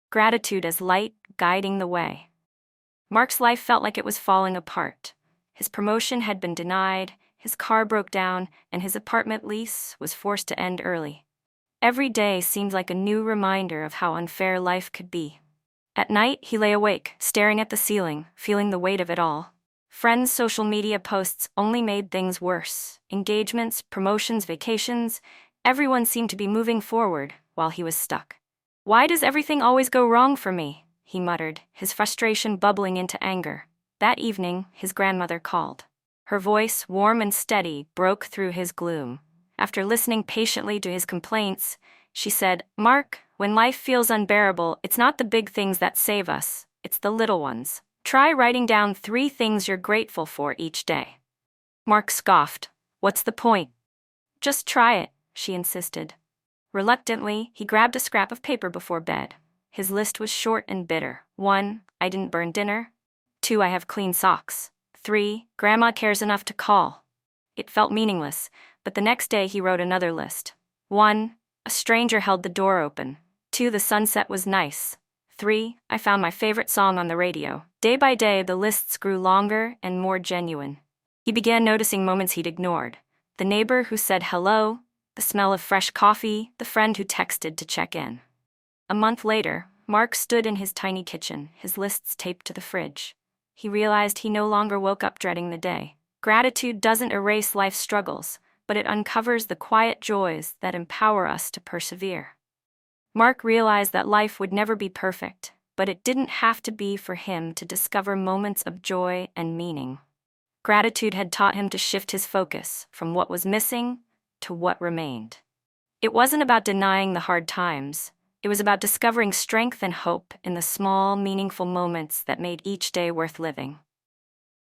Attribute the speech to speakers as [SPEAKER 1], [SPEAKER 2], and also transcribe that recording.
[SPEAKER 1] gratitude as light guiding the way. Mark's life felt like it was falling apart. His promotion had been denied, his car broke down, and his apartment lease was forced to end early. Every day seemed like a new reminder of how unfair life could be. At night, he lay awake, staring at the ceiling, feeling the weight of it all. Friends' social media posts only made things worse. Engagements, promotions, vacations, everyone seemed to be moving forward while he was stuck. "Why does everything always go wrong for me?" he muttered, his frustration bubbling into anger. That evening, his grandmother called. Her voice, warm and steady, broke through his gloom. After listening patiently to his complaints, she said, "Mark, when life feels unbearable, it's not the big things that save us, it's the little ones. Try writing down 3 things you're grateful for each day." Mark scoffed. "What's the point?" "Just try it," she insisted. Reluctantly, he grabbed a scrap of paper before bed. His list was short and bitter. 1. I didn't burn dinner. 2. I have clean socks. 3. Grandma cares enough to call. It felt meaningless, but the next day he wrote another list. 1. A stranger held the door open. 2. The sunset was nice. 3. I found my favorite song on the radio. Day by day, the lists grew longer and more genuine. He began noticing moments he'd ignored. The neighbor who said hello, the smell of fresh coffee, the friend who texted to check in. A month later, Mark stood in his tiny kitchen, his lists taped to the fridge. He realized he no longer woke up dreading the day. Gratitude doesn't erase life's struggles, but it uncovers the quiet joys that empower us to persevere. Mark realized that life would never be perfect, but it didn't have to be for him to discover moments of joy and meaning. Gratitude had taught him to shift his focus from what was missing to what remained. It wasn't about denying the hard times. It was about discovering strength and hope in the small, meaningful moments that made each day worth living.